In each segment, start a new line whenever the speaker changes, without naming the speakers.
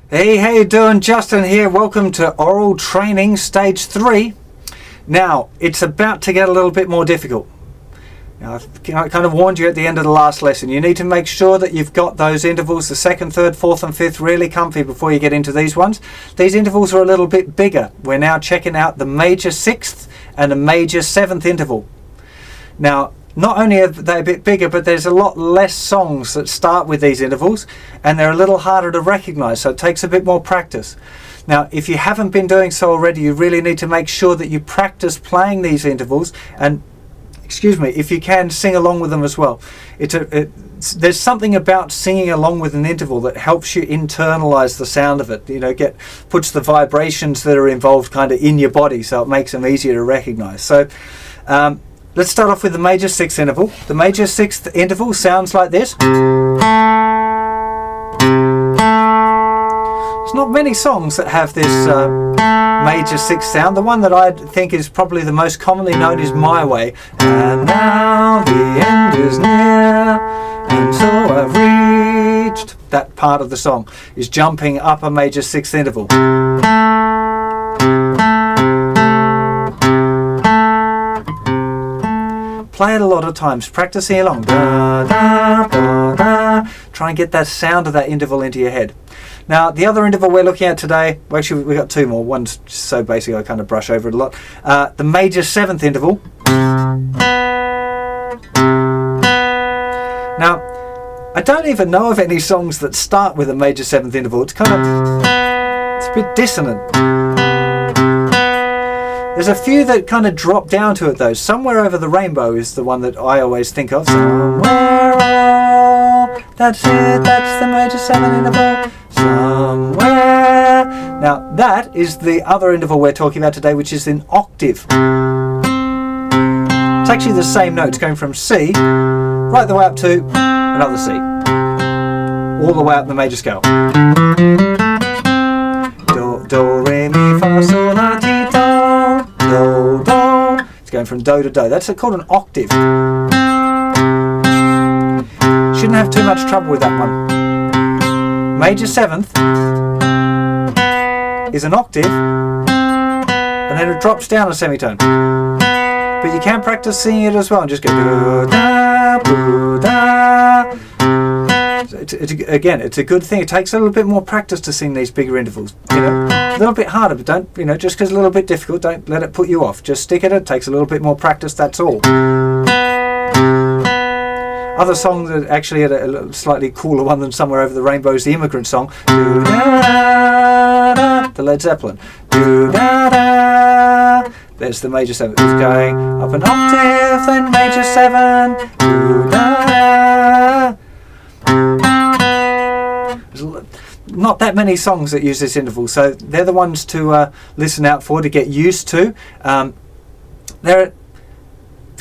Hey, how you doing? Justin here. Welcome to Aural Training Stage 3. Now, it's about to get a little bit more difficult. Now, I kind of warned you at the end of the last lesson. You need to make sure that you've got those intervals, the 2nd, 3rd, 4th and 5th, really comfy before you get into these ones. These intervals are a little bit bigger. We're now checking out the major 6th and the major 7th interval. Now, not only are they a bit bigger, but there's a lot less songs that start with these intervals, and they're a little harder to recognize, so it takes a bit more practice. Now, if you haven't been doing so already, you really need to make sure that you practice playing these intervals, and if you can, sing along with them as well. There's something about singing along with an interval that helps you internalize the sound of it. You know, puts the vibrations that are involved kind of in your body, so it makes them easier to recognize. So let's start off with the major 6th interval. The major 6th interval sounds like this. There's not many songs that have this major 6th sound. The one that I think is probably the most commonly known is My Way. And now the end is near, and so I've reached. That part of the song is jumping up a major 6th interval. Play it a lot of times, practicing along. Da, da, da, da. Try and get that sound of that interval into your head. Now, the other interval we're looking at today, well, actually we've got two more. One's so basic I kind of brush over it a lot. The major 7th interval. Now, I don't even know of any songs that start with a major 7th interval. It's a bit dissonant. There's a few that kind of drop down to it though. Somewhere Over the Rainbow is the one that I always think of. Somewhere, oh, that's it, that's the major 7th interval. Somewhere. Now that is the other interval we're talking about today, which is in octave. It's actually the same notes going from C right the way up to another C. All the way up the major scale. Do, re, mi, fa, sol, la, ti, do. Do, do. It's going from do to do. That's called an octave. Shouldn't have too much trouble with that one. Major 7th is an octave, and then it drops down a semitone. But you can practice singing it as well and just go do, da, boo, da. Again, it's a good thing. It takes a little bit more practice to sing these bigger intervals. You know, a little bit harder, but don't, just because it's a little bit difficult, don't let it put you off. Just stick at it. It takes a little bit more practice, that's all. Other songs that actually are a slightly cooler one than Somewhere Over the Rainbow is the Immigrant Song. Do-da-da, the Led Zeppelin. Do-da-da. There's the major 7th. It's going up an octave, then major 7. Do-da-da. There's not that many songs that use this interval, so they're the ones to listen out for, to get used to. They're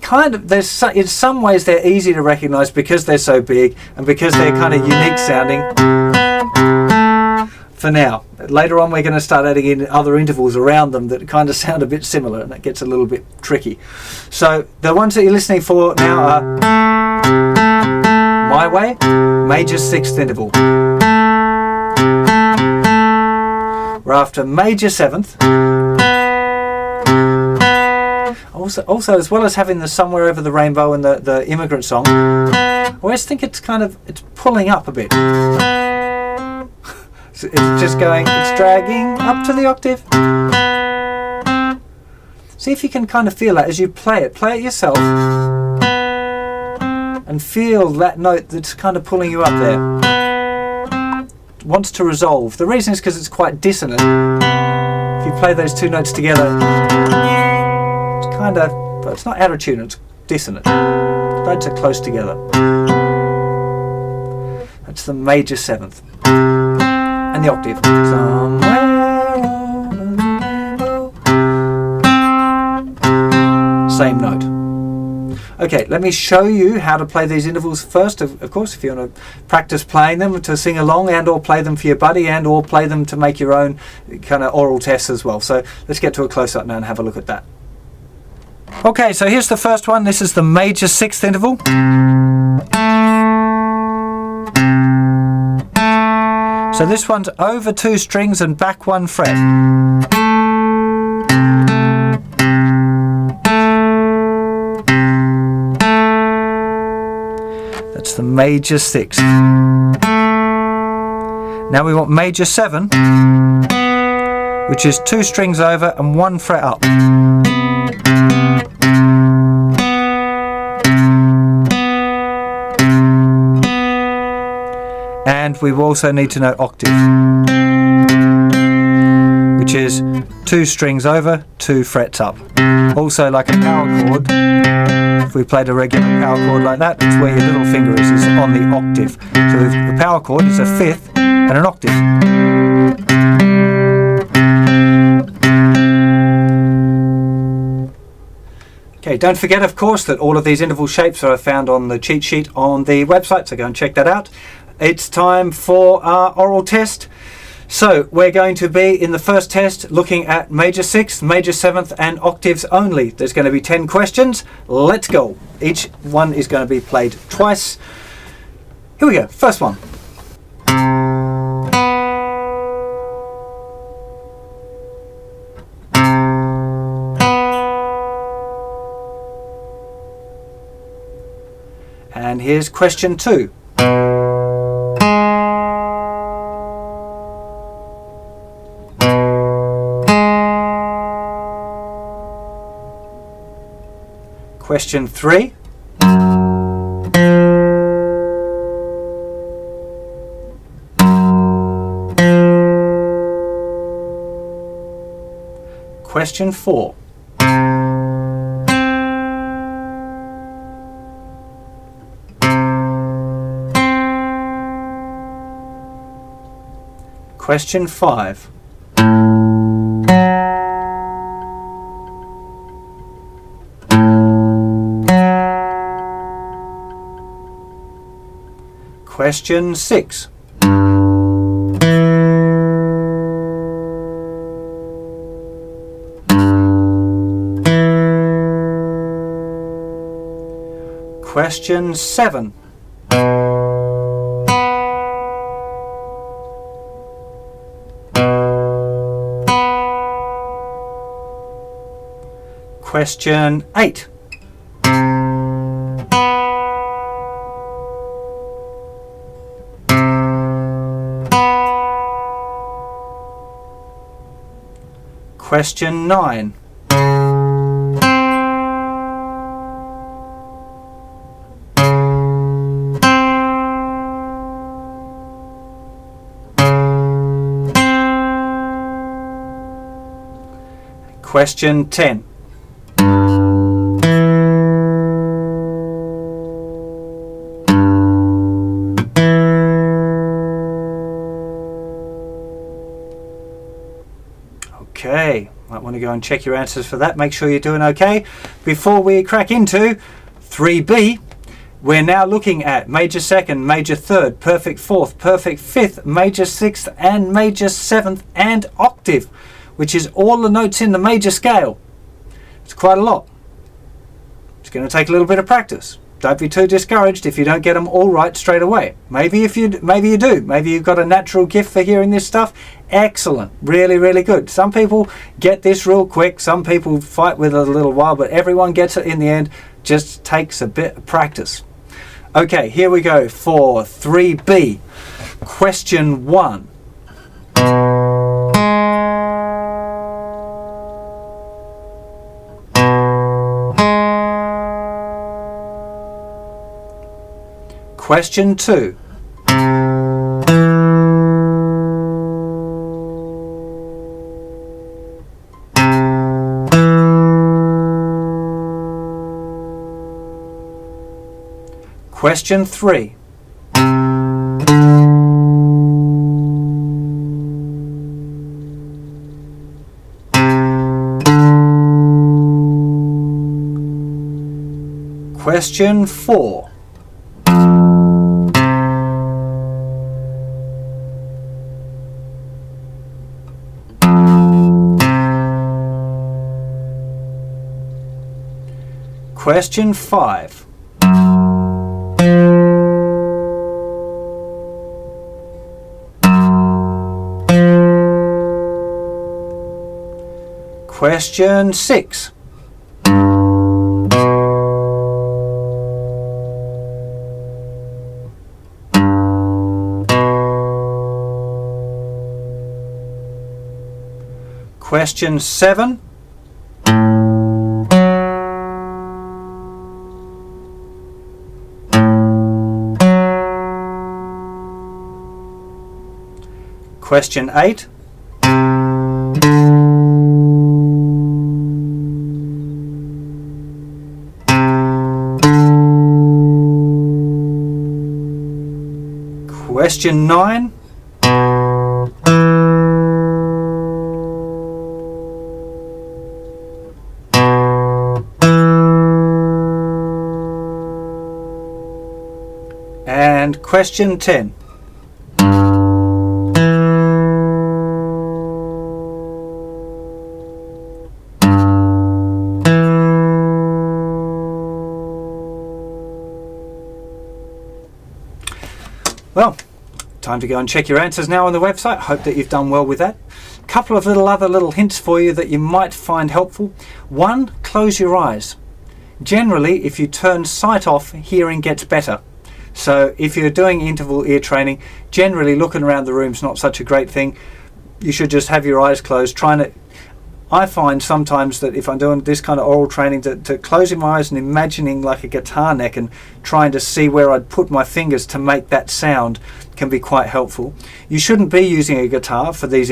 kind of, in some ways they're easy to recognize because they're so big and because they're kind of unique sounding for now. Later on we're going to start adding in other intervals around them that kind of sound a bit similar, and that gets a little bit tricky. So the ones that you're listening for now are My Way, major 6th interval. We're after major 7th. Also, as well as having the Somewhere Over the Rainbow and the Immigrant Song, I always think it's pulling up a bit. So it's just it's dragging up to the octave. See if you can kind of feel that as you play it. Play it yourself and feel that note that's kind of pulling you up there. It wants to resolve. The reason is because it's quite dissonant. If you play those two notes together, but it's not out of tune, it's dissonant. The notes are close together. That's the major 7th. And the octave. Somewhere over the rainbow. Same note. Okay, let me show you how to play these intervals first. Of course, if you want to practice playing them to sing along, and or play them for your buddy, and or play them to make your own kind of oral tests as well. So let's get to a close-up now and have a look at that. Okay, so here's the first one. This is the major 6th interval. So this one's over 2 strings and back 1 fret. That's the major 6th. Now we want major 7, which is 2 strings over and 1 fret up. And we also need to know octave, which is 2 strings over, 2 frets up. Also, like a power chord, if we played a regular power chord like that, it's where your little finger is on the octave. So if the power chord is a 5th and an octave. Okay, don't forget, of course, that all of these interval shapes are found on the cheat sheet on the website, so go and check that out. It's time for our oral test. So we're going to be in the first test looking at major 6th, major 7th and octaves only. There's going to be 10 questions. Let's go. Each one is going to be played twice. Here we go. First one. And here's question 2. Question 3. Question 4. Question 5. Question 6. Question 7. Question 8. Question 9. Question 10. Okay, might want to go and check your answers for that. Make sure you're doing okay. Before we crack into 3B, we're now looking at major 2nd, major 3rd, perfect 4th, perfect 5th, major 6th and major 7th and octave, which is all the notes in the major scale. It's quite a lot. It's going to take a little bit of practice. Don't be too discouraged if you don't get them all right straight away. Maybe you do. Maybe you've got a natural gift for hearing this stuff. Excellent. Really, really good. Some people get this real quick. Some people fight with it a little while, but everyone gets it in the end. Just takes a bit of practice. Okay, here we go for 3B. Question 1. Question 2. Question 3. Question 4. Question 5. Question 6. Question 7. Question 8. Question 9. And question 10. Well, time to go and check your answers now on the website. Hope that you've done well with that. A couple of other little hints for you that you might find helpful. 1, close your eyes. Generally, if you turn sight off, hearing gets better. So if you're doing interval ear training, generally looking around the room is not such a great thing. You should just have your eyes closed. I find sometimes that if I'm doing this kind of oral training, to closing my eyes and imagining like a guitar neck and trying to see where I'd put my fingers to make that sound can be quite helpful. You shouldn't be using a guitar for this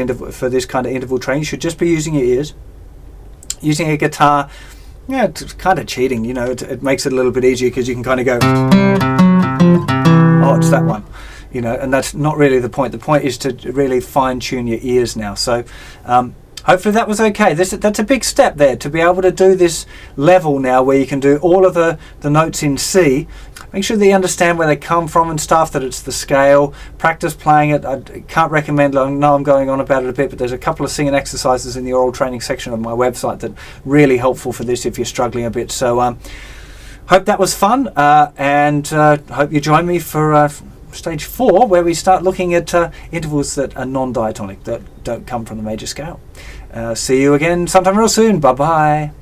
kind of interval training. You should just be using your ears. Using a guitar, yeah, it's kind of cheating, you know. It makes it a little bit easier because you can kind of go, oh, it's that one, you know, and that's not really the point. The point is to really fine-tune your ears now. So hopefully that was okay. That's a big step there, to be able to do this level now where you can do all of the notes in C. Make sure that you understand where they come from and stuff, that it's the scale. Practice playing it. I can't recommend, I know I'm going on about it a bit, but there's a couple of singing exercises in the oral training section of my website that are really helpful for this if you're struggling a bit. So hope that was fun, and hope you join me for stage 4, where we start looking at intervals that are non-diatonic, that don't come from the major scale. See you again sometime real soon. Bye bye.